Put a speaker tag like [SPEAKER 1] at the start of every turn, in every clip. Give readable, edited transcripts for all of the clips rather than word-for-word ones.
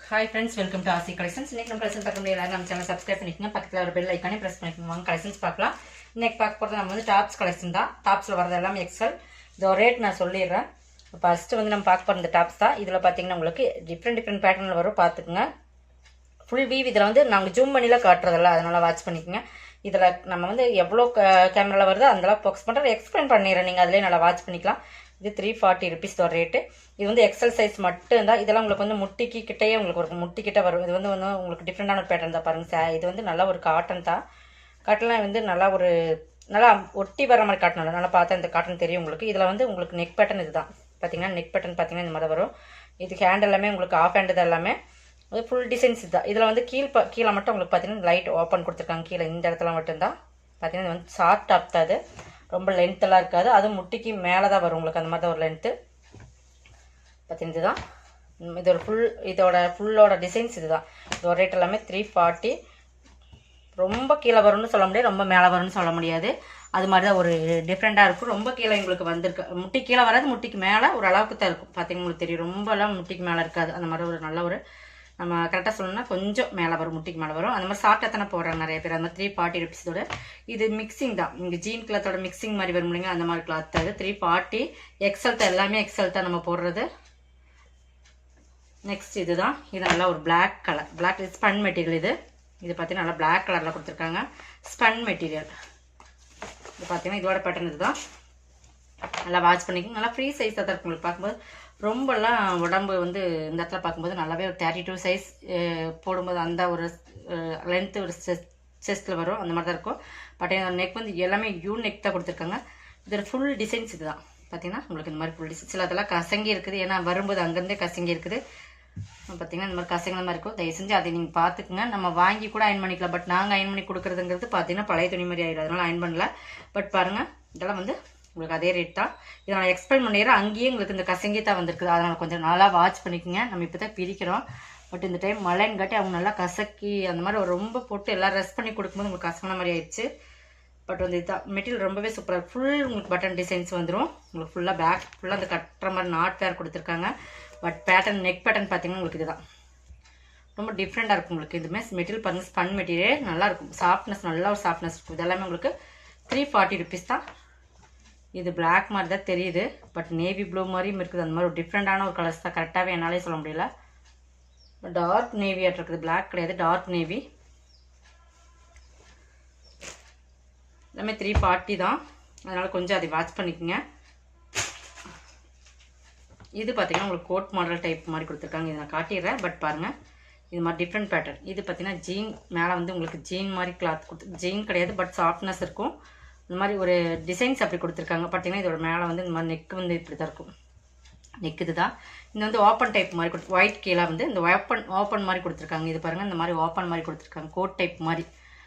[SPEAKER 1] Hi friends, welcome to ஆசி collections. இன்னைக்கு நம்ம கலெக்ஷன் பார்க்க முடியாது. நம்ம சேனல் சப்ஸ்கிரைப் பண்ணிக்கோங்க. பக்கத்தில் ஒரு பெல் ஐக்கானே ப்ரெஸ் பண்ணிக்கோங்க. வாங்க கலெக்ஷன்ஸ் பார்க்கலாம். இன்னைக்கு பார்க்க போகிறது நம்ம வந்து டாப்ஸ் கலெக்ஷன் தான். டாப்ஸில் வரது எல்லாமே எக்ஸல். இதோட ரேட் நான் சொல்லிடுறேன். ஃபஸ்ட்டு வந்து நம்ம பார்க்க போகிற இந்த டாப்ஸ் தான். இதில் பார்த்தீங்கன்னா உங்களுக்கு டிஃப்ரெண்ட் பேட்டர்னில் வரும், பார்த்துக்குங்க. ஃபுல் வீவ் இதில் வந்து நாங்கள் ஜூம் பண்ணியில் காட்டுறதில்ல, அதனால் வாட்ச் பண்ணிக்கோங்க. இதில் நம்ம வந்து எவ்வளோ கேமராவில் வருதோ அந்தளவு ஃபோக்கஸ் பண்ணுறது எக்ஸ்பிளைன் பண்ணிடுறேன். நீங்கள் அதிலே நல்லா வாட்ச் பண்ணிக்கலாம். இது 340 ருபீஸ் தான் ரேட்டு. இது வந்து எக்ஸல் சைஸ் மட்டும்தான். இதெல்லாம் உங்களுக்கு வந்து முட்டிக்கு கிட்டேயே உங்களுக்கு ஒரு முட்டிக்கிட்ட வரும். இது வந்து உங்களுக்கு டிஃப்ரெண்டான ஒரு பேட்டர்ன் தான் பாருங்கள். இது வந்து நல்லா ஒரு காட்டன் தான். காட்டன்லாம் வந்து நல்லா ஒரு நல்லா ஒட்டி வர மாதிரி காட்டன். நல்லா பார்த்தா இந்த காட்டன் தெரியும் உங்களுக்கு. இதில் வந்து உங்களுக்கு நெக் பேட்டர்ன் இது தான். பார்த்தீங்கன்னா நெக் பேட்டர்ன் பார்த்தீங்கன்னா இந்த மாதிரி வரும். இது ஹேண்ட் எல்லாமே உங்களுக்கு ஆஃப் ஹேண்டு தான். எல்லாமே அது ஃபுல் டிசைன்ஸ் இதுதான். இதில் வந்து கீழே மட்டும் உங்களுக்கு பார்த்தீங்கன்னா லைட் ஓப்பன் கொடுத்துருக்காங்க. கீழே இந்த இடத்துல மட்டும்தான் பார்த்தீங்கன்னா இது வந்து ஷார்ட் டாப் தான். அது ரொம்ப லென்த்தெல்லாம் இருக்காது. அதுவும் முட்டிக்கு மேலே தான் வரும் உங்களுக்கு. அந்த மாதிரி தான் ஒரு லென்த்து பார்த்தீங்கன்னா இதுதான். இதோட ஃபுல்லோட டிசைன்ஸ் இதுதான். இதோட ரேட் எல்லாமே 340. ரொம்ப கீழே வரும்னு சொல்ல முடியாது, ரொம்ப மேலே வரும்னு சொல்ல முடியாது. அது மாதிரி தான் ஒரு டிஃப்ரெண்ட்டாக இருக்கும். ரொம்ப கீழே உங்களுக்கு வந்திருக்கு. முட்டி கீழே வராது, முட்டிக்கு மேலே ஒரு அளவுக்கு தான் இருக்கும். பார்த்தீங்கன்னா உங்களுக்கு தெரியும். ரொம்பலாம் முட்டிக்கு மேலே இருக்காது. அந்த மாதிரி ஒரு நல்ல ஒரு நம்ம கரெக்டாக சொல்லணும்னா கொஞ்சம் மேலே வரும், முட்டிக்கு மேலே வரும். அந்த மாதிரி ஷார்ட்டாக தானே போடுறாங்க நிறைய பேர். அந்த 340 ருபீஸோட இது மிக்சிங் தான். இங்கே ஜீன் கிளாத்தோட மிக்சிங் மாதிரி வரும் இல்லைங்க, அந்த மாதிரி கிளாத் தான். இது 340 எக்ஸல் தான். எல்லாமே எக்ஸல் தான் நம்ம போடுறது. நெக்ஸ்ட் இதுதான். இது நல்லா ஒரு black colour. Black spun material. இது பார்த்தீங்கன்னா நல்லா பிளாக் கலரில் கொடுத்துருக்காங்க. Spun material. இது பார்த்தீங்கன்னா இதோட பேட்டர்ன் இதுதான். நல்லா வாட்ச் பண்ணிக்கோங்க. நல்லா ஃப்ரீ சைஸாக தான் இருக்கும் உங்களுக்கு. பார்க்கும்போது ரொம்பலாம் உடம்பு வந்து இந்த இடத்துல பார்க்கும்போது நல்லாவே ஒரு 32 சைஸ் போடும்போது அந்த ஒரு லென்த்து ஒரு செஸ்ட்டில் வரும். அந்த மாதிரி தான் இருக்கும். பட் நெக் வந்து எல்லாமே நெக் தான் கொடுத்துருக்காங்க. இதோட ஃபுல் டிசைன்ஸ் இது தான். பார்த்தீங்கன்னா உங்களுக்கு இந்த மாதிரி ஃபுல் டிசைன். சில அதெல்லாம் கசங்கி இருக்குது. ஏன்னா வரும்போது அங்கேருந்தே கசங்கி இருக்குது. பார்த்தீங்கன்னா இந்த மாதிரி கசங்கிற மாதிரி இருக்கும். தயவு செஞ்சு அதை நீங்கள் பார்த்துக்குங்க. நம்ம வாங்கி கூட அயன் பண்ணிக்கலாம். பட் நாங்கள் அயன் பண்ணி கொடுக்குறதுங்கிறது பார்த்தீங்கன்னா பழைய துணி மாதிரி ஆகிடும். அதனால் அயன் பண்ணல. பட் பாருங்கள், இதெல்லாம் வந்து உங்களுக்கு அதே ரேட் தான். இதை நான் எக்ஸ்பிளைன் பண்ணிடுறேன். அங்கேயே உங்களுக்கு இந்த கசங்கி தான் வந்திருக்குது. அதனால் கொஞ்சம் நல்லா வாட்ச் பண்ணிக்கோங்க. நம்ம இப்போ தான் பிரிக்கிறோம். பட் இந்த டைம் மழைன்னு காட்டி அவங்க நல்லா கசக்கி அந்த மாதிரி ரொம்ப போட்டு எல்லாம் ரெஸ்ட் பண்ணி கொடுக்கும்போது உங்களுக்கு கசங்கின மாதிரி ஆயிடுச்சு. பட் வந்து இதுதான் மெட்டீரியல் ரொம்பவே சூப்பராக. ஃபுல் உங்களுக்கு பட்டன் டிசைன்ஸ் வந்துடும். உங்களுக்கு ஃபுல்லாக பேக் ஃபுல்லாக அந்த கட்டுற மாதிரி நாட் பேர் கொடுத்துருக்காங்க. பட் பேட்டர்ன் நெக் பேட்டர்ன் பார்த்தீங்கன்னா உங்களுக்கு இதுதான் ரொம்ப டிஃப்ரெண்ட்டாக இருக்கும். உங்களுக்கு இதுமே மெட்டீரியல் பாருங்கள், ஸ்பன் மெட்டீரியல் நல்லாயிருக்கும். சாஃப்ட்னஸ், நல்லா ஒரு சாஃப்ட்னஸ் இருக்கும். இதெல்லாமே உங்களுக்கு 340 ருபீஸ் தான். இது பிளாக் மாதிரி தான் தெரியுது. பட் நேவி ப்ளூ மாதிரியும் இருக்குது. அந்த மாதிரி ஒரு டிஃப்ரெண்டான ஒரு கலர்ஸ் தான். கரெக்டாகவே என்னாலே சொல்ல முடியல. டார்க் நேவியாட்டு இருக்குது. பிளாக் கிடையாது, டார்க் நேவி. எல்லாமே 340 தான். அதனால் கொஞ்சம் அதை வாட்ச் பண்ணிக்கோங்க. இது பார்த்தீங்கன்னா உங்களுக்கு கோட் மாடல் டைப் மாதிரி கொடுத்துருக்காங்க. இதை நான் காட்டிடுறேன். பட் பாருங்கள், இது மாதிரி டிஃப்ரெண்ட் பேட்டர்ன். இது பார்த்தீங்கன்னா ஜீன் மேலே வந்து உங்களுக்கு ஜீன் மாதிரி கிளாத் கொடுத்து, ஜீன் கிடையாது பட் சாஃப்ட்னஸ் இருக்கும். இந்த மாதிரி ஒரு டிசைன்ஸ் அப்படி கொடுத்துருக்காங்க. பார்த்தீங்கன்னா இதோட மேலே வந்து இந்த மாதிரி நெக் வந்து இப்படி தான் இருக்கும். நெக் இது தான். இந்த வந்து ஓப்பன் டைப் மாதிரி கொடுத்து, ஒயிட் கீழே வந்து இந்த ஓப்பன் மாதிரி கொடுத்துருக்காங்க. இது பாருங்கள், இந்த மாதிரி ஓப்பன் மாதிரி கொடுத்துருக்காங்க. கோட் டைப் மாதிரி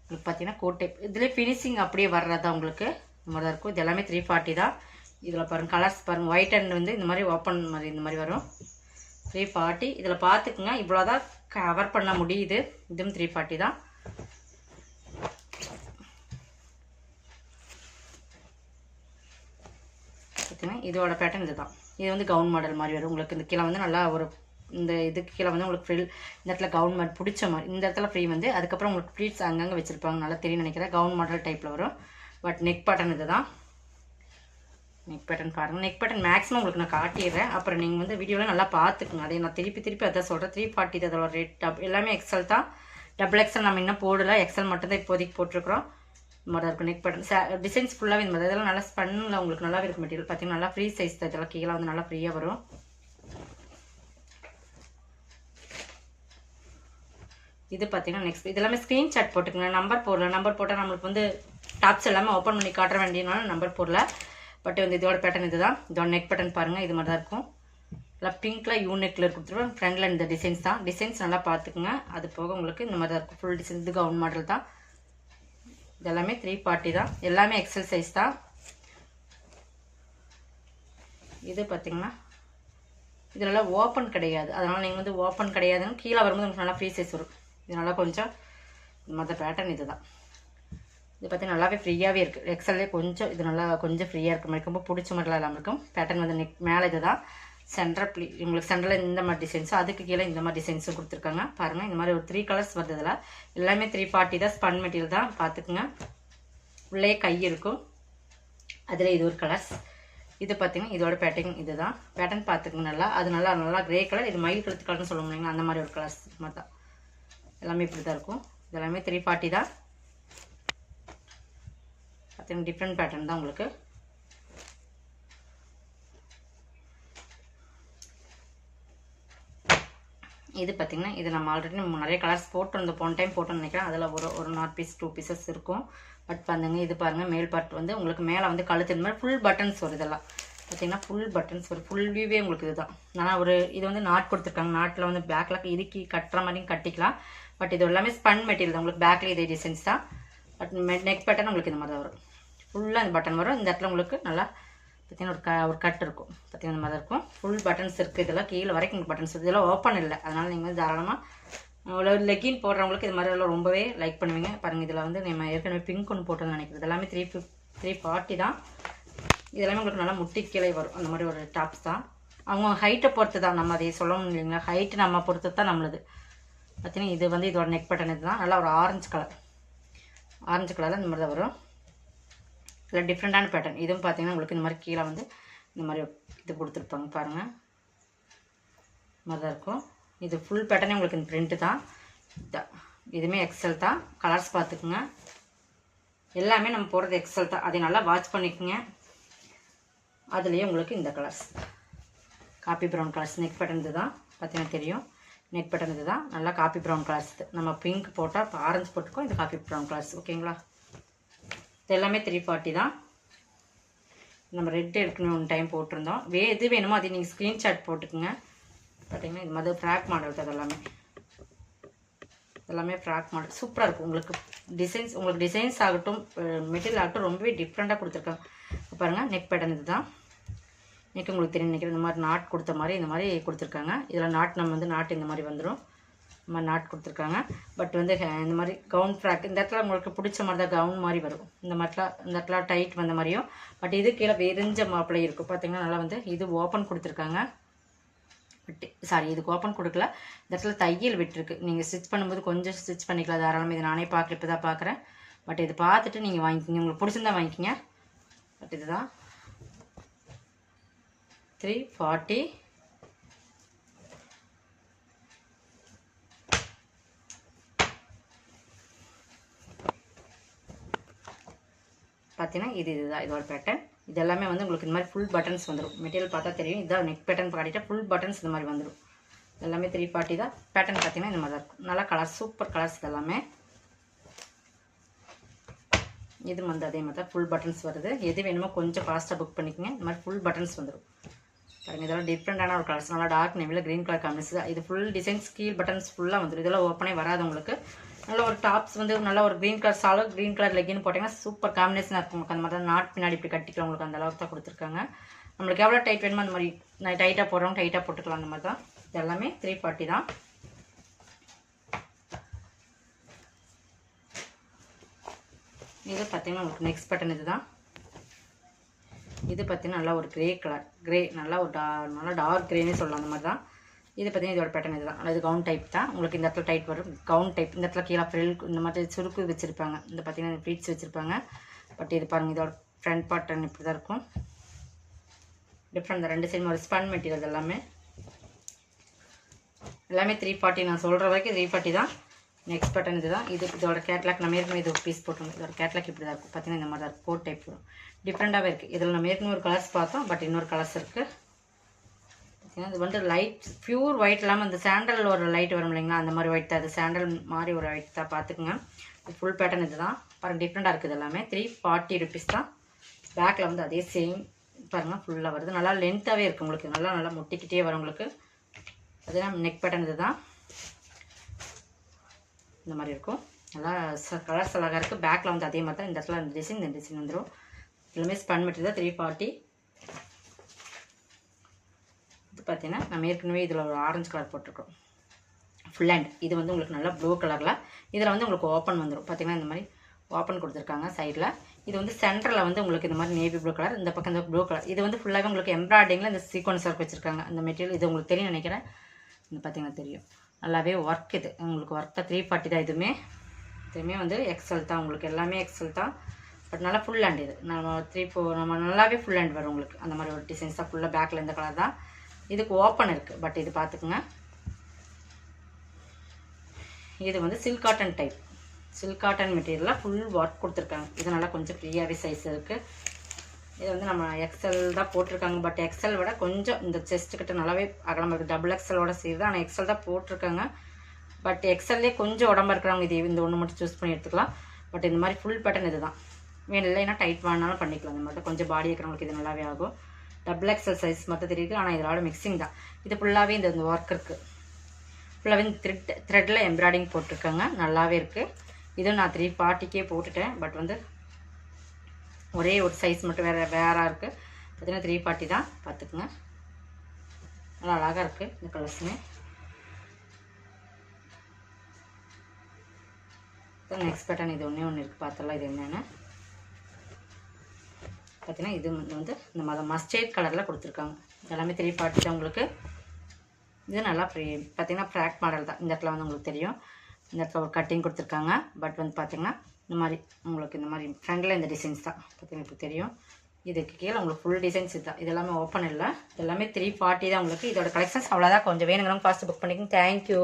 [SPEAKER 1] உங்களுக்கு பார்த்தீங்கன்னா கோட் டைப். இதுலேயே ஃபினிஷிங் அப்படியே வர்றதா உங்களுக்கு இந்த மாதிரி தான் இருக்கும். இது எல்லாமே 340 தான். இதில் பாருங்கள் கலர்ஸ் பாருங்கள். ஒயிட் அண்ட் வந்து இந்த மாதிரி ஓப்பன் மாதிரி இந்த மாதிரி வரும். 340. இதில் பார்த்துக்குங்க, இவ்வளோதான் கவர் பண்ண முடியுது. இதுவும் 340 தான். இதோட பேட்டர்ன் இது தான். இது வந்து கவுன் மாடல் மாதிரி வரும் உங்களுக்கு. இந்த கீழே வந்து நல்லா ஒரு இந்த இதுக்கு கீழே வந்து உங்களுக்கு ஃப்ரில் இந்த இடத்துல கவுன் மாதிரி பிடிச்ச மாதிரி இந்த இடத்துல ஃப்ரீ வந்து அதுக்கப்புறம் உங்களுக்கு ப்ளீட்ஸ் அங்கங்கே வச்சுருப்பாங்க. நல்லா தெரியும் நினைக்கிறேன். கவுன் மாடல் டைப்பில் வரும். பட் நெக் பேட்டர்ன் இது தான். நெக் பேட்டர்ன் பாருங்கள். நெக் பேட்டர்ன் மேக்ஸிமம் உங்களுக்கு நான் காட்டிடுறேன். அப்புறம் நீங்கள் வந்து வீடியோவில் நல்லா பார்த்துக்குங்க. அதை நான் திருப்பி அதான் சொல்கிறேன். 340 அதோட ரேட். எல்லாமே எக்ஸல் தான். டபுள் எக்ஸல் நம்ம இன்னும் போடல. எக்ஸல் மட்டும் தான் இப்போதைக்கு போட்டிருக்கிறோம். இந்த மாதிரி இருக்கும் நெக் பேட்டர்ன். டிசைன்ஸ் ஃபுல்லாகவே இந்த மாதிரி. இதெல்லாம் நல்லா ஸ்பன்னில் உங்களுக்கு நல்லாவே இருக்கும் மெட்டீரியல். பார்த்தீங்கன்னா நல்லா ஃப்ரீ சைஸ் தான். இதெல்லாம் கீழே வந்து நல்லா ஃப்ரீயாக வரும். இது பார்த்தீங்கன்னா நெக்ஸ்ட் இதெல்லாமே ஸ்க்ரீன்ஷாட் போட்டுக்கோங்க. நம்பர் போடல. நம்பர் போட்டால் நம்மளுக்கு வந்து டாப்ஸ் எல்லாமே ஓப்பன் பண்ணி காட்ட வேண்டியனால நம்பர் போடல. பட் வந்து இதோட பேட்டர்ன் இது தான். இதோட நெக் பேட்டர்ன் பாருங்கள். இது மாதிரி தான் இருக்கும். நல்லா பிங்க்கில் யூனெக்கில் கொடுத்துருவோம். ஃப்ரண்டில் இந்த டிசைன்ஸ் தான். டிசைன்ஸ் நல்லா பார்த்துக்குங்க. அது போக உங்களுக்கு இந்த மாதிரி தான் இருக்கும். Full design. இது கவுன் மாடல் தான். இதெல்லாமே 340 தான். எல்லாமே எக்ஸல் சைஸ் தான். இது பார்த்தீங்கன்னா இதெல்லாம் ஓப்பன் கிடையாது. அதனால் நீங்கள் வந்து ஓப்பன் கிடையாதுன்னு கீழே வரும்போது உங்களுக்கு நல்லா ஃப்ரீ சைஸ் வரும். இது நல்லா கொஞ்சம் இந்த மாதிரி பேட்டர்ன் இது தான். இது பார்த்தீங்கன்னா நல்லாவே ஃப்ரீயாகவே இருக்குது. எக்ஸல்லே கொஞ்சம் இது நல்லா கொஞ்சம் ஃப்ரீயாக இருக்கும். எனக்கு ரொம்ப பிடிச்ச மாதிரிலாம் இல்லாமல் இருக்கும். பேட்டர்ன் வந்து நெக் மேலே இது தான். சென்டர் உங்களுக்கு சென்டரில் இந்த மாதிரி டிசைன்ஸும் அதுக்கு கீழே இந்த மாதிரி டிசைன்ஸும் கொடுத்துருக்காங்க. பாருங்கள் இந்த மாதிரி ஒரு 3 கலர்ஸ் வருது. இதில் எல்லாமே 340 தான். ஸ்பன் மெட்டீரியல் தான், பார்த்துக்குங்க. உள்ளே கை இருக்கும். அதில் இது ஒரு கலர்ஸ். இது பார்த்தீங்கன்னா இதோட பேட்டர்ன் இதுதான். பேட்டர்ன் பார்த்துக்குங்க நல்லா. அது நல்லா கிரே கலர். இது மயில் கழுத்து கலர்னு சொல்ல முடியுங்களா, அந்த மாதிரி ஒரு கலர்ஸ் மாதிரி தான். எல்லாமே இப்படி தான் இருக்கும். இது எல்லாமே 340 தான். பார்த்தீங்கன்னா டிஃப்ரெண்ட் பேட்டர்ன் தான் உங்களுக்கு. இது பார்த்தீங்கன்னா இது நம்ம ஆல்ரெடி நிறைய கலர்ஸ் போட்டிருந்தோம். போன டைம் போட்டோம்னு நினைக்கிறேன். அதில் ஒரு 4 பீஸ் 2 பீசஸ் இருக்கும். பட் பாருங்க, இது பாருங்கள் மேல் பார்ட் வந்து உங்களுக்கு மேலே வந்து கழுத்து இந்த மாதிரி ஃபுல் பட்டன்ஸ் வரும். இதெல்லாம் பார்த்தீங்கன்னா ஃபுல் பட்டன்ஸ் வரும். ஃபுல் வியூவே உங்களுக்கு இதுதான். ஆனால் இது வந்து நாட் கொடுத்துருக்காங்க. நாட்டில் வந்து பேக்கில் இறுக்கி கட்டுற மாதிரியும் கட்டிக்கலாம். பட் இது எல்லாமே ஸ்பன் மெட்டீரியல் தான். உங்களுக்கு பேக்கில் இதே டிசைன்ஸ் தான். பட் நெக் பேட்டர்ன் உங்களுக்கு இந்த மாதிரி தான் வரும். ஃபுல்லாக இந்த பட்டன் வரும். இந்த இடத்துல உங்களுக்கு நல்லா பார்த்தீங்கன்னா ஒரு கட் இருக்கும். பார்த்தீங்கன்னா இந்த மாதிரி இருக்கும். ஃபுல் பட்டன்ஸ் இருக்குது. இதெல்லாம் கீழே வரைக்கும் உங்களுக்கு பட்டன்ஸ் இருக்குது. இதெல்லாம் ஓப்பன் இல்லை. அதனால் நீங்கள் வந்து தாராளமாக லெக்கின் போடுறவங்களுக்கு இது மாதிரி எல்லாம் ரொம்பவே லைக் பண்ணுவீங்க. பாருங்கள் இதில் வந்து நம்ம ஏற்கனவே பிங்க் ஒன்று போட்டோன்னு நினைக்கிறது. எல்லாமே 340 தான். இதெல்லாமே உங்களுக்கு நல்லா முட்டி கீழே வரும். அந்த மாதிரி ஒரு டாப்ஸ் தான். அவங்க ஹைட்டை பொறுத்து தான். நம்ம அதை சொல்லணும் இல்லைங்களா, ஹைட்டு நம்ம பொறுத்து தான் நம்மளுது. பார்த்தீங்கன்னா இது வந்து இதோட நெக் பட்டன் இது தான். நல்லா ஒரு ஆரஞ்சு கலரில் இந்த மாதிரி தான் வரும். இல்லை டிஃப்ரெண்ட்டான பேட்டர்ன். இதுவும் பார்த்தீங்கன்னா உங்களுக்கு இந்த மாதிரி கீழே வந்து இந்த மாதிரி இது கொடுத்துருப்பாங்க. பாருங்கள் இந்த மாதிரி தான் இருக்கும். இது ஃபுல் பேட்டர்னே உங்களுக்கு இந்த பிரிண்ட்டு தான். இதுவுமே எக்ஸல் தான். கலர்ஸ் பார்த்துக்குங்க. எல்லாமே நம்ம போடுறது எக்ஸல் தான். அதை நல்லா வாட்ச் பண்ணிக்கோங்க. அதுலேயே உங்களுக்கு இந்த colours copy brown colours neck pattern இது தான். பார்த்தீங்கன்னா தெரியும். நெக் பேட்டர்ன் இது தான். நல்லா காப்பி ப்ரௌன் கலர்ஸ் இது. நம்ம பிங்க் போட்டால் இப்போ ஆரஞ்சு போட்டுக்கோ. இது காப்பி ப்ரௌன் கலர்ஸ். ஓகேங்களா. இது எல்லாமே 340 தான். நம்ம ரெட் எடுக்கணும் ஒன் டைம் போட்டிருந்தோம். எது வேணுமோ அதை நீங்கள் ஸ்க்ரீன்ஷாட் போட்டுக்குங்க. பார்த்தீங்கன்னா இது மாதிரி ஃப்ராக் மாடல் தான். எல்லாமே ஃப்ராக் மாடல் சூப்பராக இருக்கும். உங்களுக்கு டிசைன்ஸ் ஆகட்டும் மெட்டீரியல் ஆகட்டும் ரொம்பவே டிஃப்ரெண்ட்டாக கொடுத்துருக்காங்க. பாருங்கள் நெக் பேட்டர்ன் இது தான். நெக் உங்களுக்கு தெரியும் நினைக்கிறேன். இந்த மாதிரி நாட் கொடுத்த மாதிரி இந்த மாதிரி கொடுத்துருக்காங்க. இதில் நம்ம வந்து நாட்டு இந்த மாதிரி வந்துடும். இந்த மாதிரி நாட் கொடுத்துருக்காங்க. பட் வந்து இந்த மாதிரி கவுன் ஃப்ராக் இந்த இடத்துல உங்களுக்கு பிடிச்ச மாதிரி தான் கவுன் மாதிரி வரும். இந்த இடத்துல டைட் வந்த மாதிரியும். பட் இது கீழே வெறிஞ்ச மாப்பிள்ளை இருக்கும். பார்த்தீங்கன்னா நல்லா வந்து இது ஓப்பன் கொடுத்துருக்காங்க. இதுக்கு ஓப்பன் கொடுக்கல. இந்த இடத்துல தையல் விட்டுருக்கு. நீங்கள் ஸ்டிச் பண்ணும்போது கொஞ்சம் ஸ்டிச் பண்ணிக்கலாம் தாராளமாக. இது நானே பார்க்கல, இப்போ தான் பார்க்குறேன். பட் இது பார்த்துட்டு நீங்கள் வாங்கிக்கிங்க. உங்களுக்கு பிடிச்சிருந்தா வாங்கிக்கிங்க. பட் இதுதான் 340. பார்த்தீங்கன்னா இதுதான் இதோட பேட்டர்ன். இது எல்லாமே வந்து உங்களுக்கு இந்த மாதிரி ஃபுல் பட்டன்ஸ் வந்துடும். மெட்டீரியல் பார்த்தா தெரியும். இதுதான் நெக் பேட்டர்ன் காட்டிட்டா ஃபுல் பட்டன்ஸ் இந்த மாதிரி வந்துடும். எல்லாமே 340 தான். பேட்டர்ன் பார்த்தீங்கன்னா இந்த மாதிரி தான் இருக்கும். நல்லா கலர் சூப்பர் கலர்ஸ் இதெல்லாமே. இது வந்து அதே மாதிரி தான் ஃபுல் பட்டன்ஸ் வருது. எது வேணுமோ கொஞ்சம் ஃபாஸ்ட்டாக புக் பண்ணிக்கோங்க. இந்த மாதிரி ஃபுல் பட்டன்ஸ் வந்துடும். பாருங்கள் இதெல்லாம் டிஃப்ரெண்ட்டான ஒரு கலர்ஸ். நல்லா டார்க் நேமில் க்ரீன் கலர் காம்பினேஷன். இது ஃபுல் டிசைன்ஸ் கீழ் பட்டன்ஸ் ஃபுல்லாக வந்துடும். இதெல்லாம் ஓப்பனே வராது உங்களுக்கு. நல்ல ஒரு டாப்ஸ் வந்து நல்ல ஒரு க்ரீன் கலர் சாலோ க்ரீன் கலர் லெக்கின்னு போட்டிங்கன்னா சூப்பர் காம்பினேஷனாக இருக்கும். உங்களுக்கு அந்த மாதிரி தான் நாட் பின்னாடி இப்படி கட்டிக்கலாம். உங்களுக்கு அந்த அளவுக்கு தான் கொடுத்துருக்காங்க. நம்மளுக்கு எவ்வளோ டைட் வேணுமோ அந்த மாதிரி நான் டைட்டாக போடுறோம் டைட்டாக போட்டுக்கலாம். அந்த மாதிரி தான். இது எல்லாமே 340 தான். இது பார்த்தீங்கன்னா உங்களுக்கு நெக்ஸ்ட் பேட்டர்ன் இது தான். இது பார்த்தீங்கன்னா நல்லா ஒரு கிரே நல்லா ஒரு நல்லா டார்க் கிரேன்னு சொல்லலாம். அந்த மாதிரி தான். இது பார்த்தீங்கன்னா இதோட பேட்டர்ன் இது தான். இது கவுன் டைப் தான். உங்களுக்கு இந்த இடத்துல டைட் வரும். Gown type. இந்த இடத்துல கீழே ஃப்ரில் இந்த மாதிரி சுருக்கு வச்சுருப்பாங்க. இந்த பார்த்தீங்கன்னா ப்ளீட்ஸ் வச்சுருப்பாங்க. பட் இது பாருங்கள் இதோட ஃப்ரண்ட் பேட்டர்ன் இப்படி தான் இருக்கும். டிஃப்ரெண்ட் தான். 2 சைடும் ஒரு ஸ்பன் மெட்டீரியல் எல்லாமே 340. நான் சொல்கிற வரைக்கும் 340 தான். நெக்ஸ்ட் பேட்டர்ன் இது தான். இதோட கேட்லாக் நம்ம ஏற்கனவே இது ஒரு பீஸ் போட்டுருந்தோம். இதோட கேட்லாக் இப்படி தான் இருக்கும். பார்த்தீங்கன்னா இந்த மாதிரி தான் இருக்கும். கோட் டைப் வரும். டிஃப்ரெண்ட்டாகவே இருக்குது. இதில் நம்ம ஏற்கனவே ஒரு கலர்ஸ் பார்த்தோம். பட் இன்னொரு கலர்ஸ் இருக்குது. இது வந்து லைட் பியூர் ஒயிட் இல்லாமல் அந்த சாண்டல் ஒரு லைட் வரும் இல்லைங்களா, அந்த மாதிரி ஒயிட் தான். அது சாண்டல் மாதிரி ஒரு ஒயிட் தான். பார்த்துக்குங்க. ஃபுல் பேட்டர்ன் இது தான். பாருங்கள் டிஃப்ரெண்ட்டாக இருக்குது. எல்லாமே 340 rupees தான். பேக்கில் வந்து அதே சேம் பாருங்கள் ஃபுல்லாக வருது. நல்லா லென்த்தாகவே இருக்குது. உங்களுக்கு நல்லா முட்டிக்கிட்டே வரும் உங்களுக்கு. அதுனா நெக் பேட்டர்ன் இது தான். இந்த மாதிரி இருக்கும். நல்லா கலர்ஸ் அழகாக இருக்குது. பேக்கில் வந்து அதே மாதிரி தான். இந்த இடத்துல இந்த டிசைன் வந்துடும். எல்லாமே ஸ்பன் மெட்டீரியல் தான். 340. இது பார்த்தீங்கன்னா நம்ம ஏற்கனவே இதில் ஒரு ஆரஞ்சு கலர் போட்டிருக்கோம் ஃபுல் ஹேண்ட். இது வந்து உங்களுக்கு நல்லா ப்ளூ கலரில். இதில் வந்து உங்களுக்கு ஓப்பன் வந்துடும். பார்த்தீங்கன்னா இந்த மாதிரி ஓப்பன் கொடுத்துருக்காங்க சைடில். இது வந்து சென்டரில் வந்து உங்களுக்கு இந்த மாதிரி நேவி ப்ளூ கலர், இந்த பக்கம் இந்த ப்ளூ கலர். இது வந்து ஃபுல்லாகவே உங்களுக்கு எம்ப்ராய்டிங்கில் இந்த சீக்வன்ஸ் ஒர்க் வச்சுருக்காங்க. அந்த மெட்டீரியல் இது உங்களுக்கு தெரியும் நினைக்கிறேன். இது பார்த்தீங்கன்னா தெரியும், நல்லாவே ஒர்க். இது உங்களுக்கு ஒர்க்காக 340 தான். இதுவுமே வந்து எக்ஸல் தான், உங்களுக்கு எல்லாமே எக்ஸல் தான். பட் நல்லா ஃபுல் ஹேண்ட். இது நம்ம நல்லாவே ஃபுல் ஹேண்ட் வரும் உங்களுக்கு. அந்த மாதிரி ஒரு டிசைன்ஸ் தான் ஃபுல்லாக. பேக்கில் இந்த கலர் தான். இதுக்கு ஓப்பன் இருக்குது, பட் இது பார்த்துக்குங்க. இது வந்து silk cotton type, silk cotton மெட்டீரியலில் ஃபுல் ஒர்க் கொடுத்துருக்காங்க. இது நல்லா கொஞ்சம் ஃப்ரீயாகவே சைஸ் இருக்குது. இது வந்து நம்ம எக்ஸல் தான் போட்டிருக்காங்க. பட் எக்ஸல் விட கொஞ்சம் இந்த செஸ்ட்டு கிட்ட நல்லாவே அகலமாக இருக்குது. டபுள் எக்ஸலோட செய்யுது, ஆனால் எக்ஸல் தான் போட்டிருக்காங்க. பட் எக்ஸல்லே கொஞ்சம் உடம்பு இருக்கிறவங்க இது இந்த ஒன்று மட்டும் சூஸ் பண்ணி எடுத்துக்கலாம். பட் இந்த மாதிரி ஃபுல் பேட்டர்ன் இது தான் வேணும். இல்லைன்னா டைட் வேணாலும் பண்ணிக்கலாம். இந்த மாதிரி கொஞ்சம் பாடி இருக்கிறவங்களுக்கு இது நல்லாவே ஆகும். டபுள் எக்ஸல் சைஸ் மட்டும் தெரியுது, ஆனால் இதோட மிக்சிங் தான். இது ஃபுல்லாகவே இந்த ஒர்க் இருக்குது. ஃபுல்லாகவே இந்த த்ரெட்டில் எம்ப்ராய்டிங் போட்டிருக்காங்க, நல்லாவே இருக்குது. இதுவும் நான் 340க்கே போட்டுட்டேன். பட் வந்து ஒரே ஒரு சைஸ் மட்டும் வேறு இருக்குது. பார்த்தீங்கன்னா 340 தான், பார்த்துக்குங்க. நல்லா அழகாக இருக்குது இந்த கலர்ஸுமே. நெக்ஸ்ட் பேட்டர்ன் இது ஒன்று இருக்குது, பார்த்தலாம் இது என்னென்னு. பார்த்தீங்கன்னா இது வந்து இந்த மஸ்டர்ட் கலரில் கொடுத்துருக்காங்க. எல்லாமே 340 தான் உங்களுக்கு. இது நல்லா பார்த்தீங்கன்னா ஃப்ராக் மாடல் தான். இந்த இடத்துல வந்து உங்களுக்கு தெரியும், இந்த இடத்துல ஒரு கட்டிங் கொடுத்துருக்காங்க. பட் வந்து பார்த்தீங்கன்னா இந்த மாதிரி உங்களுக்கு இந்த மாதிரி ஃப்ரண்டில் இந்த டிசைன்ஸ் தான் பார்த்தீங்கன்னா இப்போ தெரியும். இதுக்கு கீழே உங்களுக்கு ஃபுல் டிசைன்ஸ் இதுதான். இது எல்லாமே ஓப்பன் இல்லை, எல்லாமே 340 தான் உங்களுக்கு. இதோட கலெக்ஷன்ஸ் அவ்வளோதான். கொஞ்சம் வேணுங்கிறவங்க ஃபாஸ்ட்டு புக் பண்ணிக்கோங்க. தேங்க்யூ.